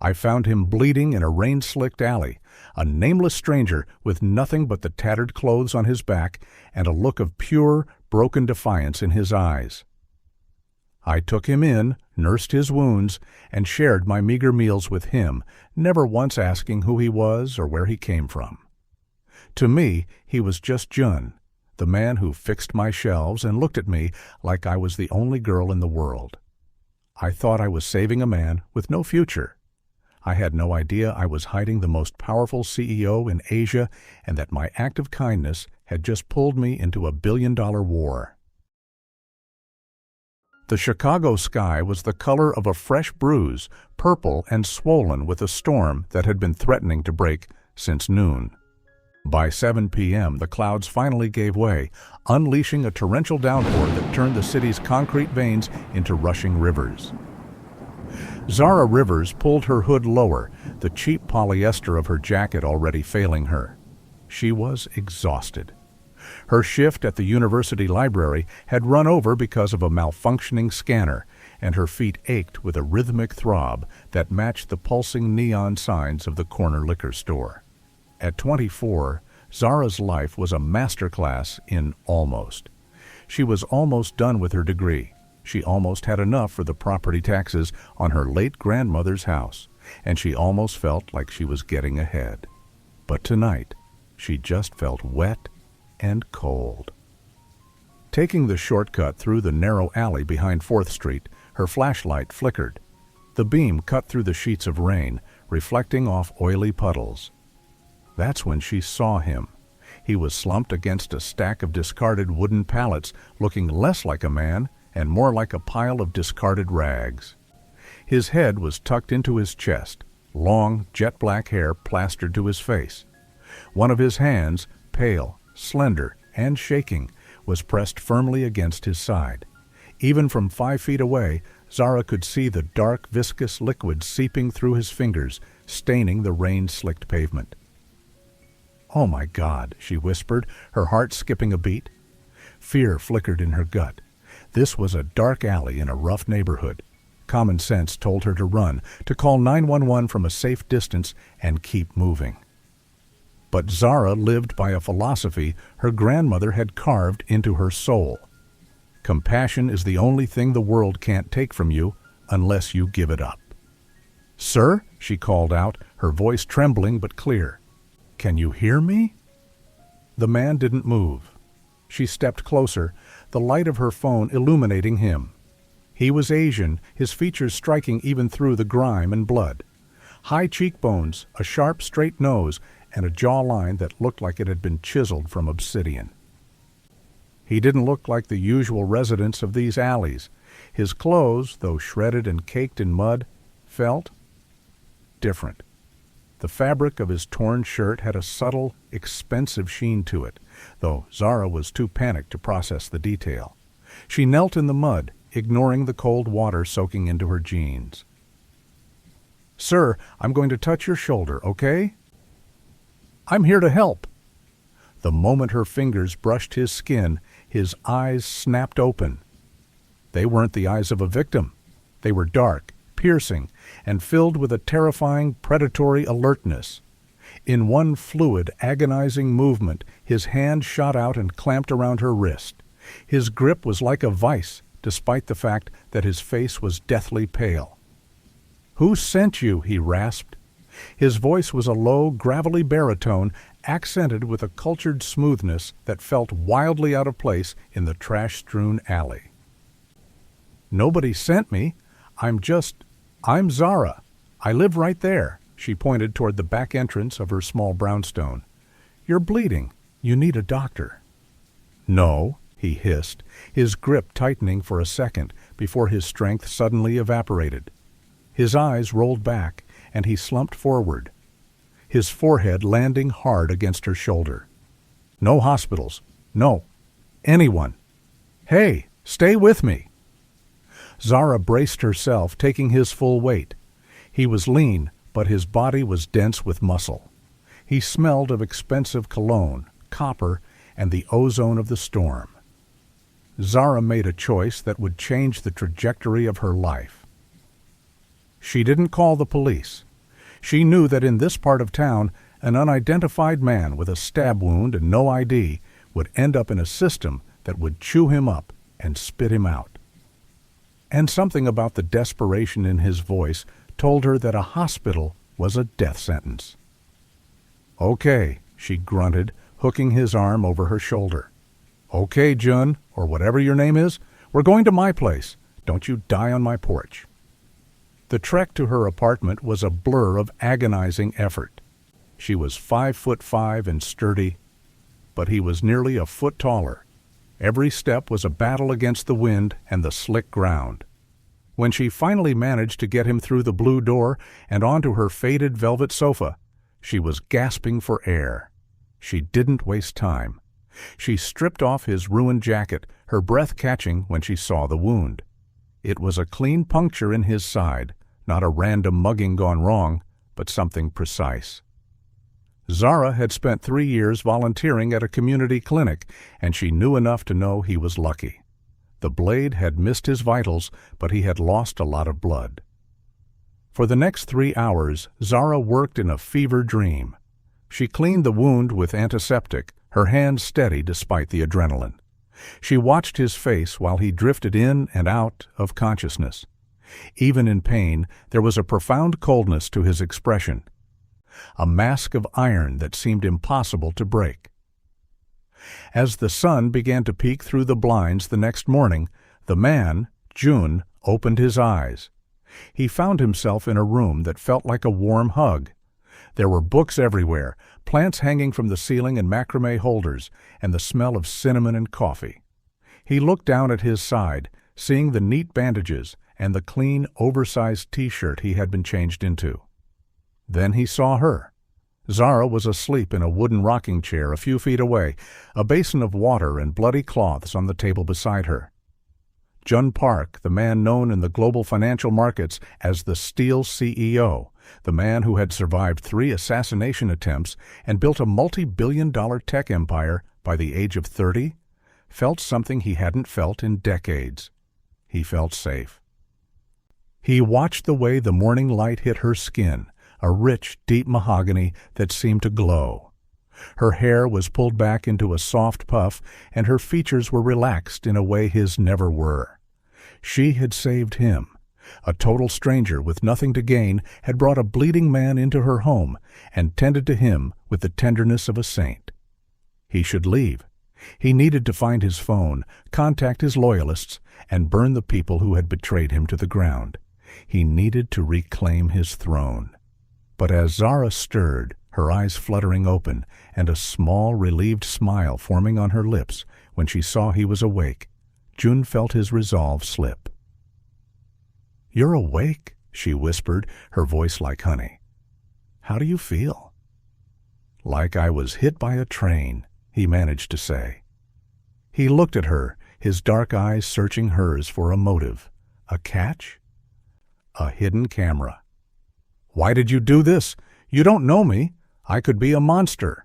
I found him bleeding in a rain-slicked alley, a nameless stranger with nothing but the tattered clothes on his back and a look of pure, broken defiance in his eyes. I took him in, nursed his wounds, and shared my meager meals with him, never once asking who he was or where he came from. To me, he was just Jun, the man who fixed my shelves and looked at me like I was the only girl in the world. I thought I was saving a man with no future. I had no idea I was hiding the most powerful CEO in Asia and that my act of kindness had just pulled me into a billion-dollar war. The Chicago sky was the color of a fresh bruise, purple and swollen with a storm that had been threatening to break since noon. By 7 p.m., the clouds finally gave way, unleashing a torrential downpour that turned the city's concrete veins into rushing rivers. Zara Rivers pulled her hood lower, the cheap polyester of her jacket already failing her. She was exhausted. Her shift at the university library had run over because of a malfunctioning scanner, and her feet ached with a rhythmic throb that matched the pulsing neon signs of the corner liquor store. At 24, Zara's life was a masterclass in almost. She was almost done with her degree. She almost had enough for the property taxes on her late grandmother's house, and she almost felt like she was getting ahead. But tonight, she just felt wet and cold. Taking the shortcut through the narrow alley behind 4th Street, her flashlight flickered. The beam cut through the sheets of rain, reflecting off oily puddles. That's when she saw him. He was slumped against a stack of discarded wooden pallets, looking less like a man and more like a pile of discarded rags. His head was tucked into his chest, long, jet-black hair plastered to his face. One of his hands, pale, slender, and shaking, was pressed firmly against his side. Even from 5 feet away, Zara could see the dark, viscous liquid seeping through his fingers, staining the rain-slicked pavement. "Oh my God," she whispered, her heart skipping a beat. Fear flickered in her gut. This was a dark alley in a rough neighborhood. Common sense told her to run, to call 911 from a safe distance, and keep moving. But Zara lived by a philosophy her grandmother had carved into her soul. Compassion is the only thing the world can't take from you unless you give it up. "Sir," she called out, her voice trembling but clear. "Can you hear me?" The man didn't move. She stepped closer, the light of her phone illuminating him. He was Asian, his features striking even through the grime and blood. High cheekbones, a sharp, straight nose, and a jawline that looked like it had been chiseled from obsidian. He didn't look like the usual residents of these alleys. His clothes, though shredded and caked in mud, felt different. The fabric of his torn shirt had a subtle, expensive sheen to it, though Zara was too panicked to process the detail. She knelt in the mud, ignoring the cold water soaking into her jeans. "Sir, I'm going to touch your shoulder, okay?" "I'm here to help." The moment her fingers brushed his skin, his eyes snapped open. They weren't the eyes of a victim. They were dark, piercing, and filled with a terrifying, predatory alertness. In one fluid, agonizing movement, his hand shot out and clamped around her wrist. His grip was like a vice, despite the fact that his face was deathly pale. "Who sent you?" he rasped. His voice was a low, gravelly baritone, accented with a cultured smoothness that felt wildly out of place in the trash-strewn alley. "Nobody sent me. I'm Zara. I live right there." She pointed toward the back entrance of her small brownstone. "You're bleeding. You need a doctor." "No," he hissed, his grip tightening for a second before his strength suddenly evaporated. His eyes rolled back, and he slumped forward, his forehead landing hard against her shoulder. "No hospitals. No. Anyone. Hey, stay with me." Zara braced herself, taking his full weight. He was lean, but his body was dense with muscle. He smelled of expensive cologne, copper, and the ozone of the storm. Zara made a choice that would change the trajectory of her life. She didn't call the police. She knew that in this part of town, an unidentified man with a stab wound and no ID would end up in a system that would chew him up and spit him out. And something about the desperation in his voice told her that a hospital was a death sentence. "Okay," she grunted, hooking his arm over her shoulder. "Okay, Jun, or whatever your name is, we're going to my place. Don't you die on my porch." The trek to her apartment was a blur of agonizing effort. She was 5'5" and sturdy, but he was nearly a foot taller. Every step was a battle against the wind and the slick ground. When she finally managed to get him through the blue door and onto her faded velvet sofa, she was gasping for air. She didn't waste time. She stripped off his ruined jacket, her breath catching when she saw the wound. It was a clean puncture in his side, not a random mugging gone wrong, but something precise. Zara had spent 3 years volunteering at a community clinic, and she knew enough to know he was lucky. The blade had missed his vitals, but he had lost a lot of blood. For the next 3 hours, Zara worked in a fever dream. She cleaned the wound with antiseptic, her hands steady despite the adrenaline. She watched his face while he drifted in and out of consciousness. Even in pain, there was a profound coldness to his expression, a mask of iron that seemed impossible to break. As the sun began to peek through the blinds the next morning, the man, Jun, opened his eyes. He found himself in a room that felt like a warm hug. There were books everywhere, plants hanging from the ceiling in macrame holders, and the smell of cinnamon and coffee. He looked down at his side, seeing the neat bandages and the clean, oversized t-shirt he had been changed into. Then he saw her. Zara was asleep in a wooden rocking chair a few feet away, a basin of water and bloody cloths on the table beside her. Jun Park, the man known in the global financial markets as the Steel CEO, the man who had survived 3 assassination attempts and built a multi-billion-dollar tech empire by the age of 30, felt something he hadn't felt in decades. He felt safe. He watched the way the morning light hit her skin, a rich, deep mahogany that seemed to glow. Her hair was pulled back into a soft puff, and her features were relaxed in a way his never were. She had saved him. A total stranger with nothing to gain had brought a bleeding man into her home and tended to him with the tenderness of a saint. He should leave. He needed to find his phone, contact his loyalists, and burn the people who had betrayed him to the ground. He needed to reclaim his throne. But as Zara stirred, her eyes fluttering open, and a small, relieved smile forming on her lips when she saw he was awake, Jun felt his resolve slip. "You're awake," she whispered, her voice like honey. "How do you feel?" "Like I was hit by a train," he managed to say. He looked at her, his dark eyes searching hers for a motive. A catch? A hidden camera. "Why did you do this? You don't know me. I could be a monster."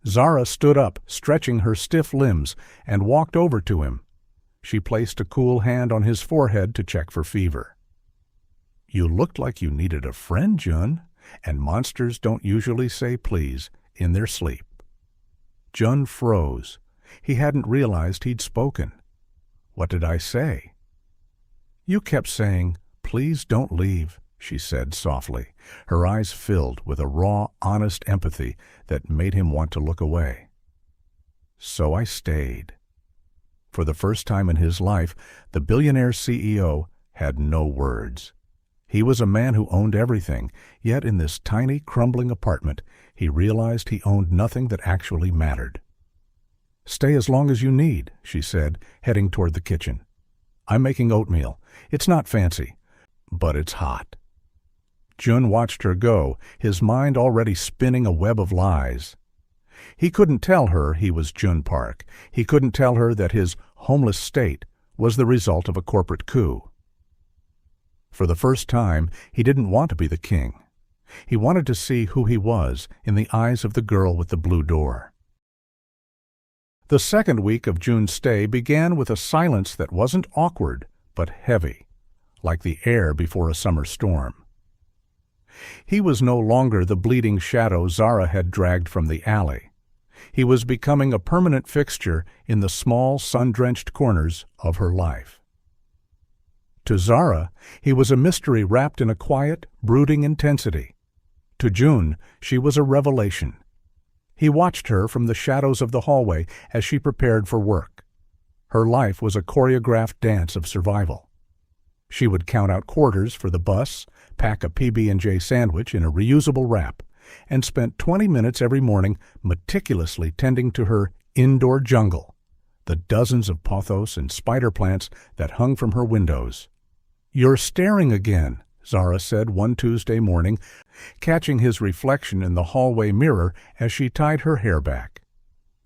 Zara stood up, stretching her stiff limbs, and walked over to him. She placed a cool hand on his forehead to check for fever. "You looked like you needed a friend, Jun, and monsters don't usually say please in their sleep." Jun froze. He hadn't realized he'd spoken. "What did I say?" "You kept saying, 'Please don't leave,'" she said softly, her eyes filled with a raw, honest empathy that made him want to look away. "So I stayed." For the first time in his life, the billionaire CEO had no words. He was a man who owned everything, yet in this tiny, crumbling apartment, he realized he owned nothing that actually mattered. "Stay as long as you need," she said, heading toward the kitchen. "I'm making oatmeal. It's not fancy, but it's hot." Jun watched her go, his mind already spinning a web of lies. He couldn't tell her he was Jun Park. He couldn't tell her that his homeless state was the result of a corporate coup. For the first time, he didn't want to be the king. He wanted to see who he was in the eyes of the girl with the blue door. The second week of Jun's stay began with a silence that wasn't awkward, but heavy, like the air before a summer storm. He was no longer the bleeding shadow Zara had dragged from the alley. He was becoming a permanent fixture in the small, sun-drenched corners of her life. To Zara, he was a mystery wrapped in a quiet, brooding intensity. To Jun, she was a revelation. He watched her from the shadows of the hallway as she prepared for work. Her life was a choreographed dance of survival. She would count out quarters for the bus, pack a PB&J sandwich in a reusable wrap, and spent 20 minutes every morning meticulously tending to her indoor jungle, the dozens of pothos and spider plants that hung from her windows. "You're staring again," Zara said one Tuesday morning, catching his reflection in the hallway mirror as she tied her hair back.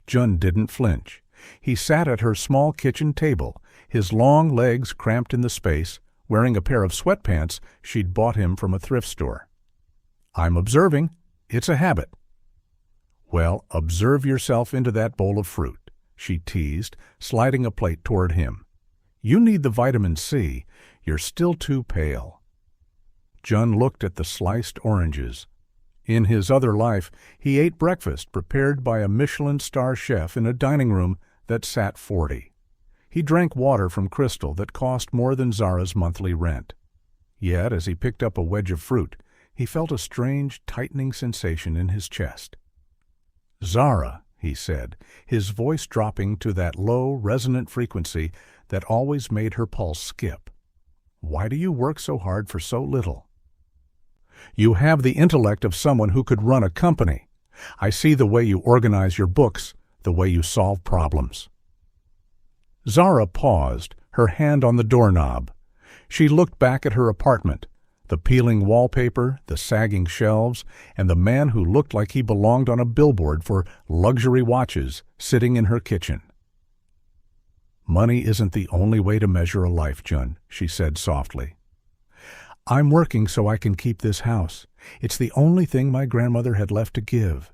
Jun didn't flinch. He sat at her small kitchen table, his long legs cramped in the space, wearing a pair of sweatpants she'd bought him from a thrift store. "I'm observing. It's a habit." "Well, observe yourself into that bowl of fruit," she teased, sliding a plate toward him. "You need the vitamin C. You're still too pale." Jun looked at the sliced oranges. In his other life, he ate breakfast prepared by a Michelin star chef in a dining room that sat 40. He drank water from crystal that cost more than Zara's monthly rent. Yet, as he picked up a wedge of fruit, he felt a strange, tightening sensation in his chest. "Zara," he said, his voice dropping to that low, resonant frequency that always made her pulse skip. "Why do you work so hard for so little?" "You have the intellect of someone who could run a company. I see the way you organize your books, the way you solve problems." Zara paused, her hand on the doorknob. She looked back at her apartment, the peeling wallpaper, the sagging shelves, and the man who looked like he belonged on a billboard for luxury watches sitting in her kitchen. "Money isn't the only way to measure a life, Jun," she said softly. "I'm working so I can keep this house. It's the only thing my grandmother had left to give.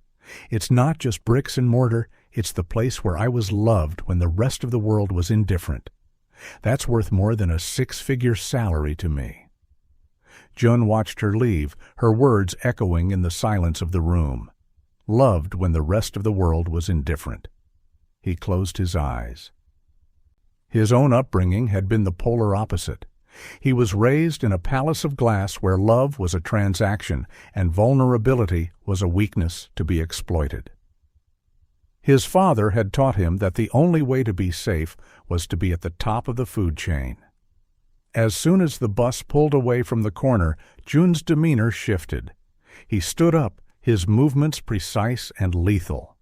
It's not just bricks and mortar, it's the place where I was loved when the rest of the world was indifferent. That's worth more than a 6-figure salary to me." Jun watched her leave, her words echoing in the silence of the room. Loved when the rest of the world was indifferent. He closed his eyes. His own upbringing had been the polar opposite. He was raised in a palace of glass where love was a transaction and vulnerability was a weakness to be exploited. His father had taught him that the only way to be safe was to be at the top of the food chain. As soon as the bus pulled away from the corner, Jun's demeanor shifted. He stood up, his movements precise and lethal.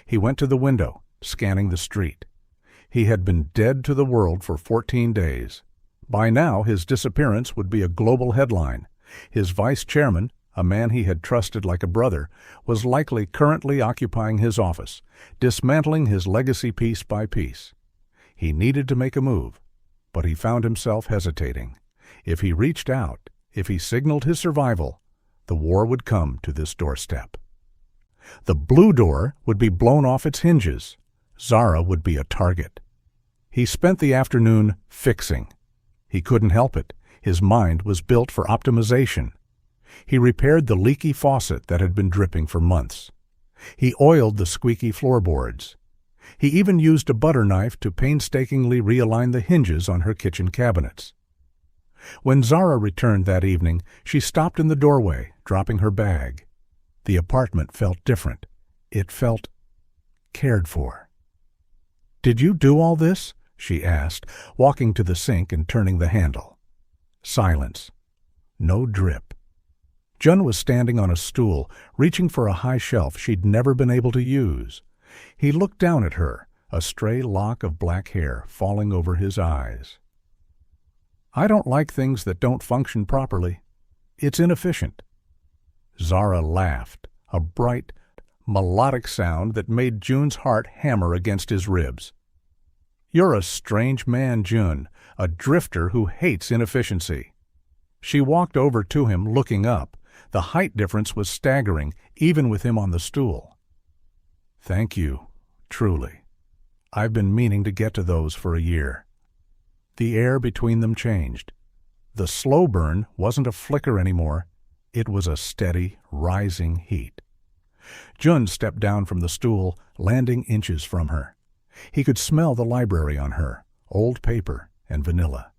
He went to the window, scanning the street. He had been dead to the world for 14 days. By now, his disappearance would be a global headline. His vice chairman, a man he had trusted like a brother, was likely currently occupying his office, dismantling his legacy piece by piece. He needed to make a move, but he found himself hesitating. If he reached out, if he signaled his survival, the war would come to this doorstep. The blue door would be blown off its hinges. Zara would be a target. He spent the afternoon fixing. He couldn't help it. His mind was built for optimization. He repaired the leaky faucet that had been dripping for months. He oiled the squeaky floorboards. He even used a butter knife to painstakingly realign the hinges on her kitchen cabinets. When Zara returned that evening, she stopped in the doorway, dropping her bag. The apartment felt different. It felt cared for. "Did you do all this?" she asked, walking to the sink and turning the handle. Silence. No drip. Jun was standing on a stool, reaching for a high shelf she'd never been able to use. He looked down at her, a stray lock of black hair falling over his eyes. "I don't like things that don't function properly. It's inefficient." Zara laughed, a bright, melodic sound that made Jun's heart hammer against his ribs. "You're a strange man, Jun, a drifter who hates inefficiency." She walked over to him, looking up. The height difference was staggering, even with him on the stool. "Thank you, truly. I've been meaning to get to those for a year." The air between them changed. The slow burn wasn't a flicker anymore. It was a steady, rising heat. Jun stepped down from the stool, landing inches from her. He could smell the library on her, old paper and vanilla.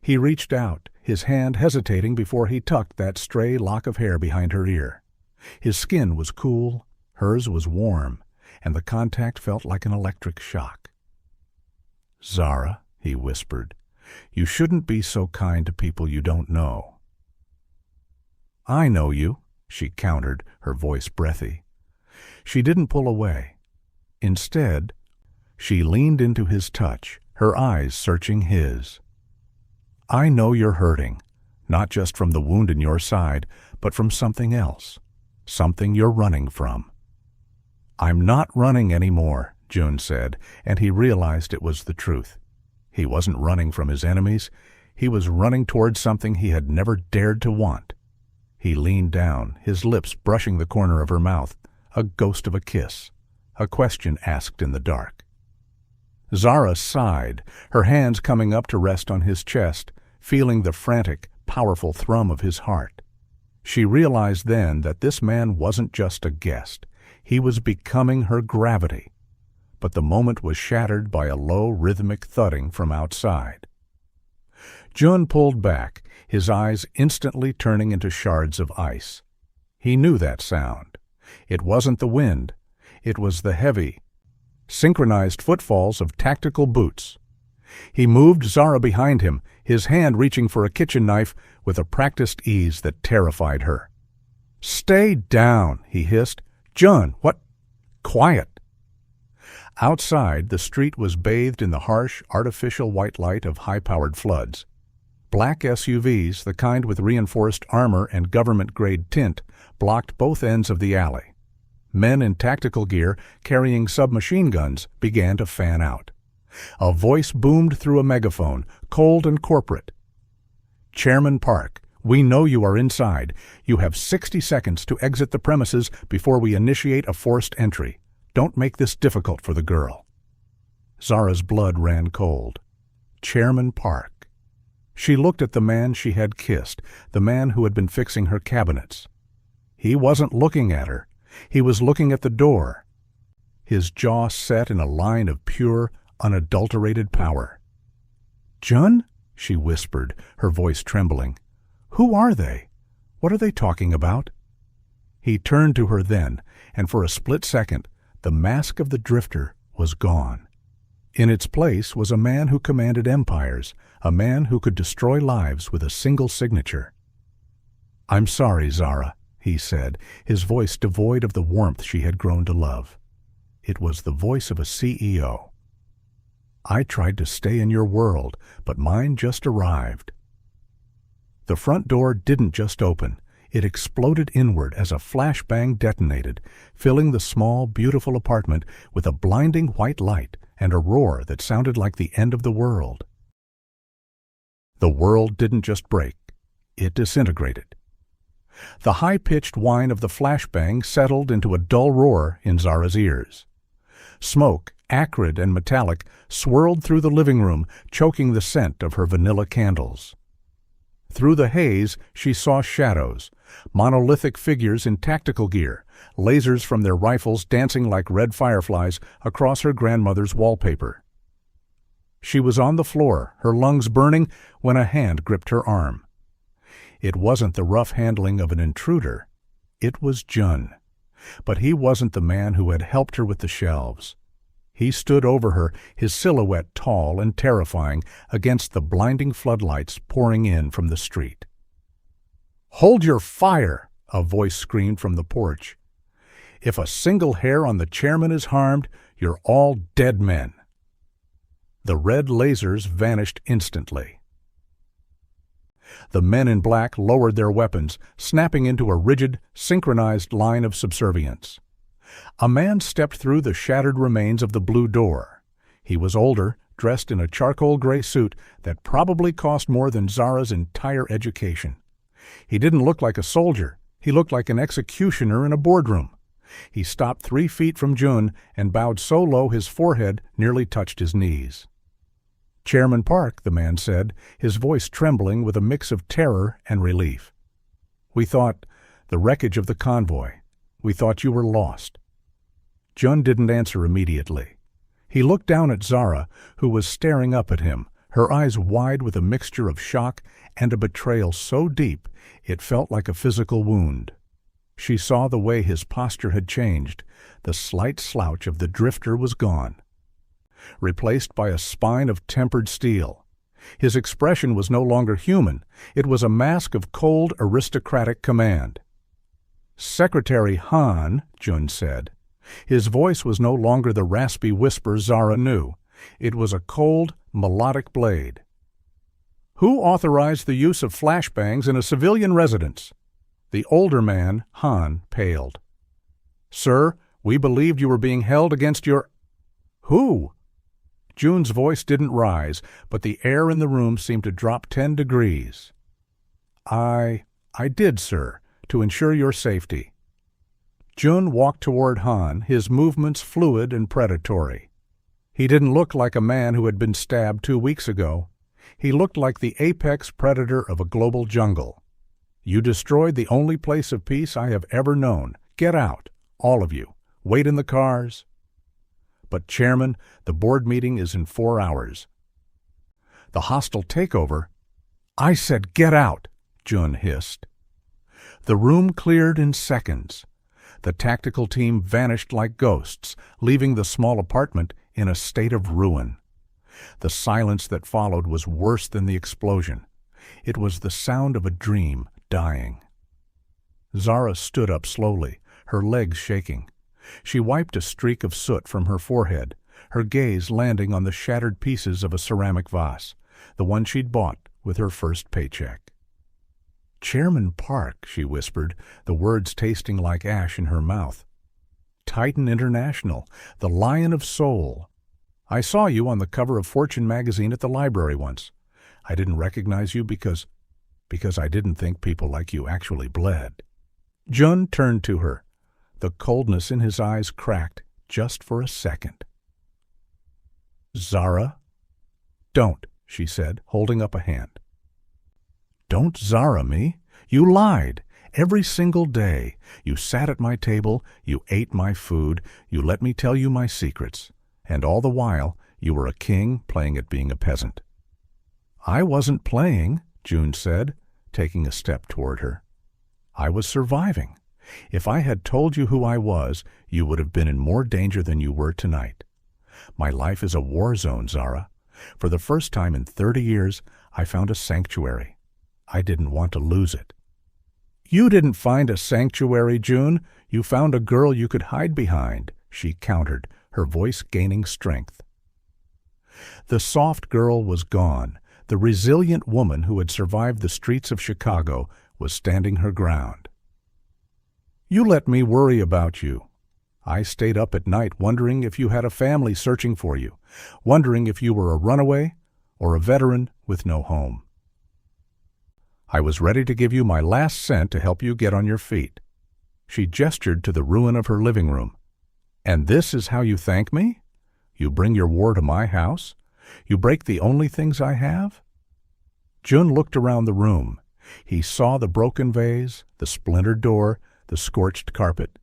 He reached out, his hand hesitating before he tucked that stray lock of hair behind her ear. His skin was cool, hers was warm, and the contact felt like an electric shock. "Zara," he whispered, "you shouldn't be so kind to people you don't know." "I know you," she countered, her voice breathy. She didn't pull away. Instead, she leaned into his touch, her eyes searching his. "I know you're hurting, not just from the wound in your side, but from something else, something you're running from." "I'm not running anymore," Jun said, and he realized it was the truth. He wasn't running from his enemies. He was running towards something he had never dared to want. He leaned down, his lips brushing the corner of her mouth, a ghost of a kiss, a question asked in the dark. Zara sighed, her hands coming up to rest on his chest, feeling the frantic, powerful thrum of his heart. She realized then that this man wasn't just a guest. He was becoming her gravity. But the moment was shattered by a low, rhythmic thudding from outside. Jun pulled back, his eyes instantly turning into shards of ice. He knew that sound. It wasn't the wind. It was the heavy, synchronized footfalls of tactical boots. He moved Zara behind him, his hand reaching for a kitchen knife with a practiced ease that terrified her. "Stay down," he hissed. "Jun, what?" "Quiet." Outside, the street was bathed in the harsh, artificial white light of high-powered floods. Black SUVs, the kind with reinforced armor and government-grade tint, blocked both ends of the alley. Men in tactical gear, carrying submachine guns, began to fan out. A voice boomed through a megaphone, cold and corporate. "Chairman Park, we know you are inside. You have 60 seconds to exit the premises before we initiate a forced entry. Don't make this difficult for the girl." Zara's blood ran cold. Chairman Park. She looked at the man she had kissed, the man who had been fixing her cabinets. He wasn't looking at her. He was looking at the door. His jaw set in a line of pure, unadulterated power. "Jun?" she whispered, her voice trembling. "Who are they? What are they talking about?" He turned to her then, and for a split second, the mask of the drifter was gone. In its place was a man who commanded empires, a man who could destroy lives with a single signature. "I'm sorry, Zara," he said, his voice devoid of the warmth she had grown to love. It was the voice of a CEO. "I tried to stay in your world, but mine just arrived." The front door didn't just open. It exploded inward as a flashbang detonated, filling the small, beautiful apartment with a blinding white light and a roar that sounded like the end of the world. The world didn't just break. It disintegrated. The high-pitched whine of the flashbang settled into a dull roar in Zara's ears. Smoke, acrid and metallic, swirled through the living room, choking the scent of her vanilla candles. Through the haze, she saw shadows, monolithic figures in tactical gear, lasers from their rifles dancing like red fireflies across her grandmother's wallpaper. She was on the floor, her lungs burning, when a hand gripped her arm. It wasn't the rough handling of an intruder. It was Jun. But he wasn't the man who had helped her with the shelves. He stood over her, his silhouette tall and terrifying against the blinding floodlights pouring in from the street. "Hold your fire!" a voice screamed from the porch. "If a single hair on the chairman is harmed, you're all dead men." The red lasers vanished instantly. The men in black lowered their weapons, snapping into a rigid, synchronized line of subservience. A man stepped through the shattered remains of the blue door. He was older, dressed in a charcoal gray suit that probably cost more than Zara's entire education. He didn't look like a soldier. He looked like an executioner in a boardroom. He stopped 3 feet from Jun and bowed so low his forehead nearly touched his knees. "Chairman Park," the man said, his voice trembling with a mix of terror and relief. We thought the wreckage of the convoy. We thought you were lost." Jun didn't answer immediately. He looked down at Zara, who was staring up at him, her eyes wide with a mixture of shock and a betrayal so deep it felt like a physical wound. She saw the way his posture had changed. The slight slouch of the drifter was gone, replaced by a spine of tempered steel. His expression was no longer human. It was a mask of cold, aristocratic command. "Secretary Han," Jun said. His voice was no longer the raspy whisper Zara knew. It was a cold, melodic blade. "Who authorized the use of flashbangs in a civilian residence?" The older man, Han, paled. "Sir, we believed you were being held against your—" "Who?" Jun's voice didn't rise, but the air in the room seemed to drop 10 degrees. I did, sir, to ensure your safety." Jun walked toward Han, his movements fluid and predatory. He didn't look like a man who had been stabbed 2 weeks ago. He looked like the apex predator of a global jungle. "You destroyed the only place of peace I have ever known. Get out, all of you. Wait in the cars." "But, Chairman, the board meeting is in 4 hours." "The hostile takeover—" "I said get out," Jun hissed. The room cleared in seconds. The tactical team vanished like ghosts, leaving the small apartment in a state of ruin. The silence that followed was worse than the explosion. It was the sound of a dream dying. Zara stood up slowly, her legs shaking. She wiped a streak of soot from her forehead, her gaze landing on the shattered pieces of a ceramic vase, the one she'd bought with her first paycheck. "Chairman Park," she whispered, the words tasting like ash in her mouth. "Titan International, the Lion of Soul. I saw you on the cover of Fortune magazine at the library once. I didn't recognize you because I didn't think people like you actually bled." Jun turned to her. The coldness in his eyes cracked just for a second. "Zara?" "Don't," she said, holding up a hand. "Don't Zara me. You lied. Every single day. You sat at my table, you ate my food, you let me tell you my secrets. And all the while, you were a king playing at being a peasant." "I wasn't playing," Jun said, taking a step toward her. "I was surviving. If I had told you who I was, you would have been in more danger than you were tonight. My life is a war zone, Zara. For the first time in 30 years, I found a sanctuary. I didn't want to lose it." "You didn't find a sanctuary, Jun. You found a girl you could hide behind," she countered, her voice gaining strength. The soft girl was gone. The resilient woman who had survived the streets of Chicago was standing her ground. "You let me worry about you. I stayed up at night wondering if you had a family searching for you, wondering if you were a runaway or a veteran with no home. I was ready to give you my last cent to help you get on your feet." She gestured to the ruin of her living room. "And this is how you thank me? You bring your war to my house? You break the only things I have?" Jun looked around the room. He saw the broken vase, the splintered door, the scorched carpet.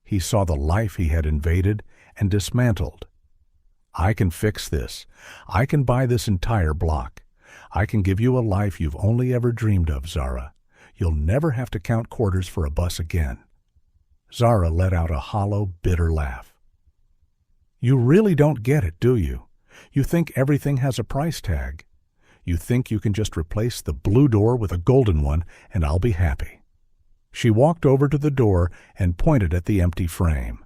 He saw the life he had invaded and dismantled. "I can fix this. I can buy this entire block. I can give you a life you've only ever dreamed of, Zara. You'll never have to count quarters for a bus again." Zara let out a hollow, bitter laugh. "You really don't get it, do you? You think everything has a price tag. You think you can just replace the blue door with a golden one and I'll be happy." She walked over to the door and pointed at the empty frame.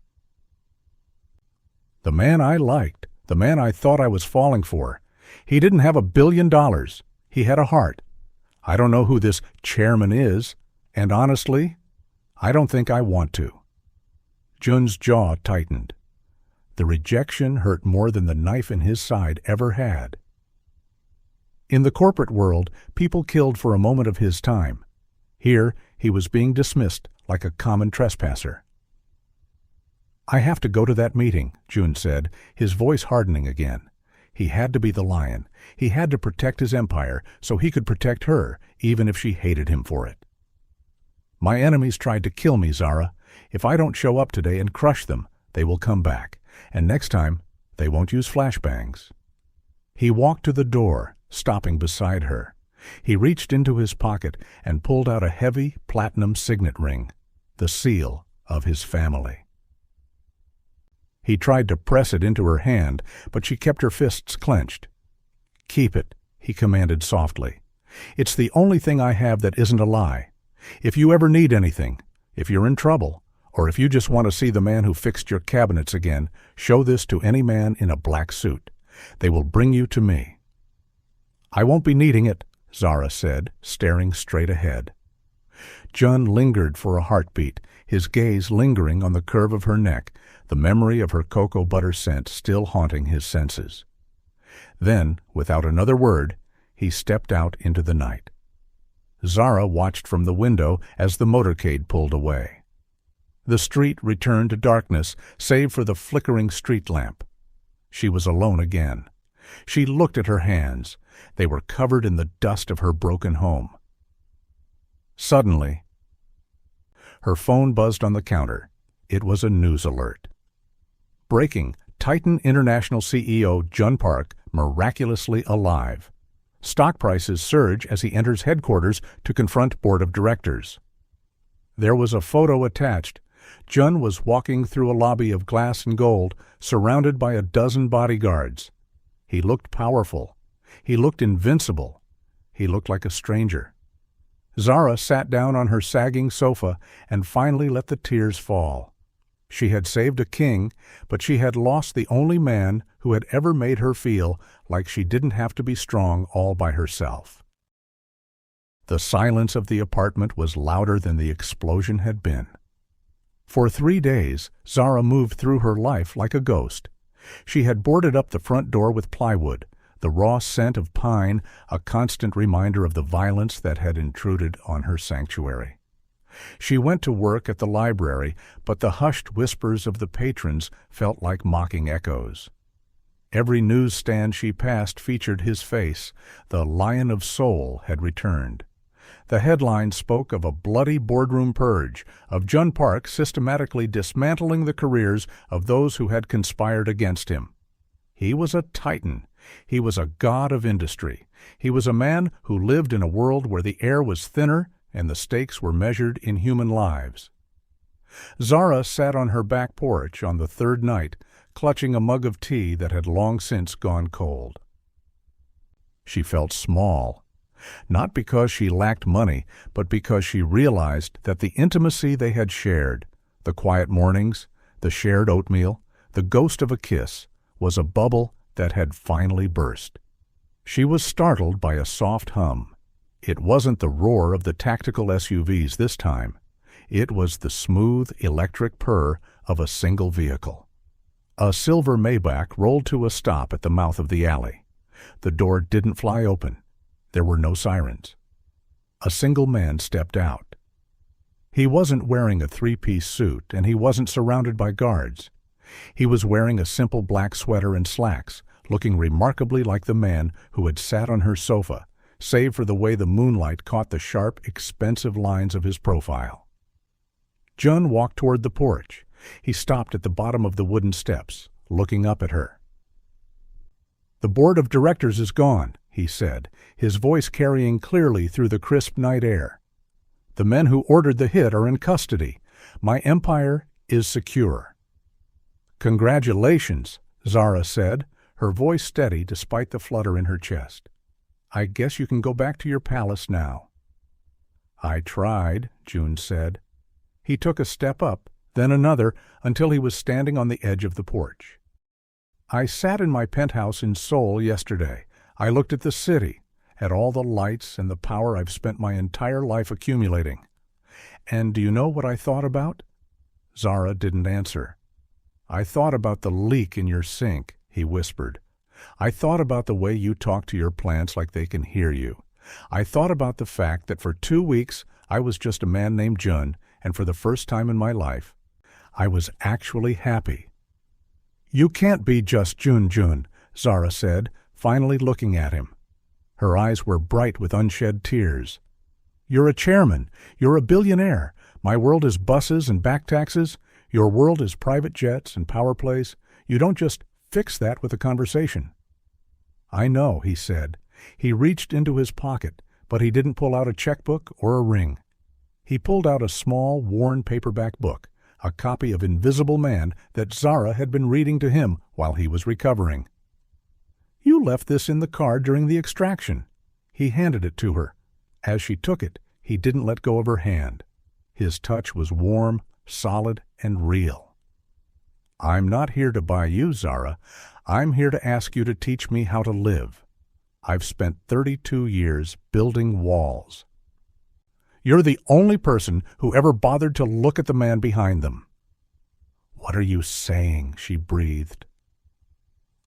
"The man I liked, the man I thought I was falling for, he didn't have $1 billion. He had a heart. I don't know who this chairman is, and honestly, I don't think I want to." Jun's jaw tightened. The rejection hurt more than the knife in his side ever had. In the corporate world, people killed for a moment of his time. Here, he was being dismissed like a common trespasser. "I have to go to that meeting," Jun said, his voice hardening again. He had to be the lion. He had to protect his empire so he could protect her, even if she hated him for it. My enemies tried to kill me, Zara. If I don't show up today and crush them, they will come back. And next time, they won't use flashbangs. He walked to the door, stopping beside her. He reached into his pocket and pulled out a heavy platinum signet ring, the seal of his family. He tried to press it into her hand, but she kept her fists clenched. "Keep it," he commanded softly. "It's the only thing I have that isn't a lie. If you ever need anything, if you're in trouble, or if you just want to see the man who fixed your cabinets again, show this to any man in a black suit. They will bring you to me." "I won't be needing it," Zara said, staring straight ahead. Jun lingered for a heartbeat, his gaze lingering on the curve of her neck, the memory of her cocoa butter scent still haunting his senses. Then, without another word, he stepped out into the night. Zara watched from the window as the motorcade pulled away. The street returned to darkness, save for the flickering street lamp. She was alone again. She looked at her hands. They were covered in the dust of her broken home. Suddenly, her phone buzzed on the counter. It was a news alert. Breaking: Titan International CEO Jun Park miraculously alive. Stock prices surge as he enters headquarters to confront board of directors. There was a photo attached. Jun was walking through a lobby of glass and gold, surrounded by a dozen bodyguards. He looked powerful. He looked invincible. He looked like a stranger. Zara sat down on her sagging sofa and finally let the tears fall. She had saved a king, but she had lost the only man who had ever made her feel like she didn't have to be strong all by herself. The silence of the apartment was louder than the explosion had been. For 3 days, Zara moved through her life like a ghost. She had boarded up the front door with plywood, the raw scent of pine a constant reminder of the violence that had intruded on her sanctuary. She went to work at the library, but the hushed whispers of the patrons felt like mocking echoes. Every newsstand she passed featured his face. The Lion of Soul had returned. The headline spoke of a bloody boardroom purge, of Jun Park systematically dismantling the careers of those who had conspired against him. He was a titan. He was a god of industry. He was a man who lived in a world where the air was thinner and the stakes were measured in human lives. Zara sat on her back porch on the third night, clutching a mug of tea that had long since gone cold. She felt small, not because she lacked money, but because she realized that the intimacy they had shared, the quiet mornings, the shared oatmeal, the ghost of a kiss, was a bubble that had finally burst. She was startled by a soft hum. It wasn't the roar of the tactical SUVs this time. It was the smooth, electric purr of a single vehicle. A silver Maybach rolled to a stop at the mouth of the alley. The door didn't fly open. There were no sirens. A single man stepped out. He wasn't wearing a three-piece suit, and he wasn't surrounded by guards. He was wearing a simple black sweater and slacks, looking remarkably like the man who had sat on her sofa, save for the way the moonlight caught the sharp, expensive lines of his profile. Jun walked toward the porch. He stopped at the bottom of the wooden steps, looking up at her. "The board of directors is gone," he said, his voice carrying clearly through the crisp night air. "The men who ordered the hit are in custody. My empire is secure." "Congratulations," Zara said, her voice steady despite the flutter in her chest. "I guess you can go back to your palace now." "I tried," Jun said. He took a step up, then another, until he was standing on the edge of the porch. "I sat in my penthouse in Seoul yesterday. I looked at the city, at all the lights and the power I've spent my entire life accumulating. And do you know what I thought about?" Zara didn't answer. "I thought about the leak in your sink," he whispered. "I thought about the way you talk to your plants like they can hear you. I thought about the fact that for 2 weeks I was just a man named Jun, and for the first time in my life, I was actually happy." "You can't be just Jun," Zara said, finally looking at him. Her eyes were bright with unshed tears. You're a chairman. You're a billionaire. My world is buses and back taxes. Your world is private jets and power plays. You don't just fix that with a conversation." "I know," he said. He reached into his pocket, but he didn't pull out a checkbook or a ring. He pulled out a small, worn paperback book, a copy of Invisible Man that Zara had been reading to him while he was recovering. "You left this in the car during the extraction." He handed it to her. As she took it, he didn't let go of her hand. His touch was warm, solid, and real. "I'm not here to buy you, Zara. I'm here to ask you to teach me how to live. I've spent 32 years building walls." "You're the only person who ever bothered to look at the man behind them." "What are you saying?" she breathed.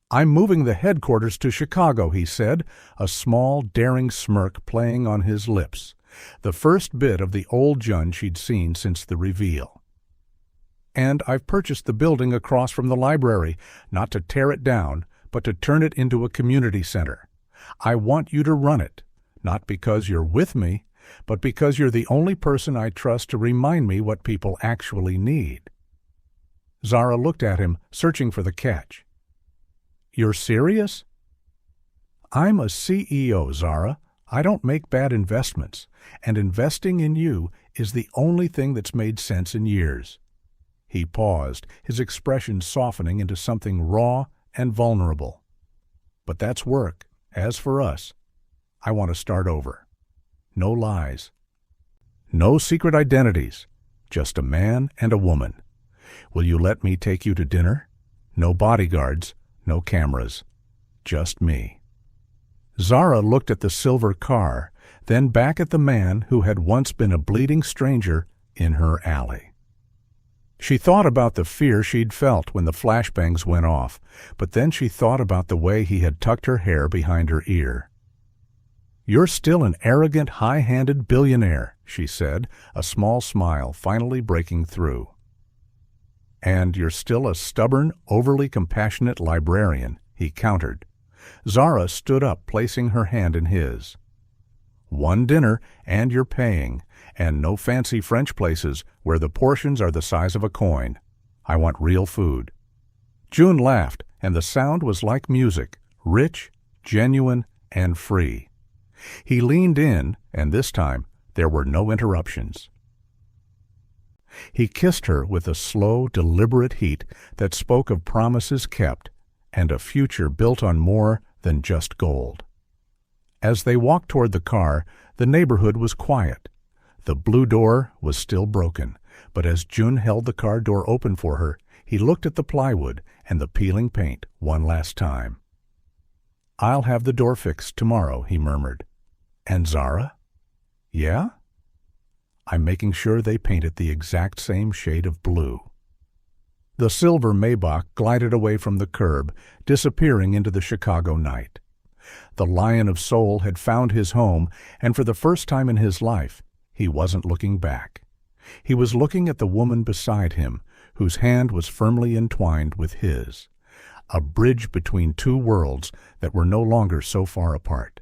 "I'm moving the headquarters to Chicago," he said, a small, daring smirk playing on his lips, the first bit of the old Jun she'd seen since the reveal. "And I've purchased the building across from the library, not to tear it down, but to turn it into a community center. I want you to run it, not because you're with me, but because you're the only person I trust to remind me what people actually need." Zara looked at him, searching for the catch. "You're serious?" "I'm a CEO, Zara. I don't make bad investments, and investing in you is the only thing that's made sense in years." He paused, his expression softening into something raw and vulnerable. "But that's work. As for us, I want to start over. No lies. No secret identities. Just a man and a woman. Will you let me take you to dinner? No bodyguards, no cameras. Just me." Zara looked at the silver car, then back at the man who had once been a bleeding stranger in her alley. She thought about the fear she'd felt when the flashbangs went off, but then she thought about the way he had tucked her hair behind her ear. "You're still an arrogant, high-handed billionaire," she said, a small smile finally breaking through. "And you're still a stubborn, overly compassionate librarian," he countered. Zara stood up, placing her hand in his. "One dinner, and you're paying, and no fancy French places where the portions are the size of a coin. I want real food." Jun laughed, and the sound was like music, rich, genuine, and free. He leaned in, and this time there were no interruptions. He kissed her with a slow, deliberate heat that spoke of promises kept and a future built on more than just gold. As they walked toward the car, the neighborhood was quiet. The blue door was still broken, but as Jun held the car door open for her, he looked at the plywood and the peeling paint one last time. "I'll have the door fixed tomorrow," he murmured. "And Zara?" "Yeah?" "I'm making sure they paint it the exact same shade of blue." The silver Maybach glided away from the curb, disappearing into the Chicago night. The Lion of Soul had found his home, and for the first time in his life, he wasn't looking back. He was looking at the woman beside him, whose hand was firmly entwined with his, a bridge between two worlds that were no longer so far apart.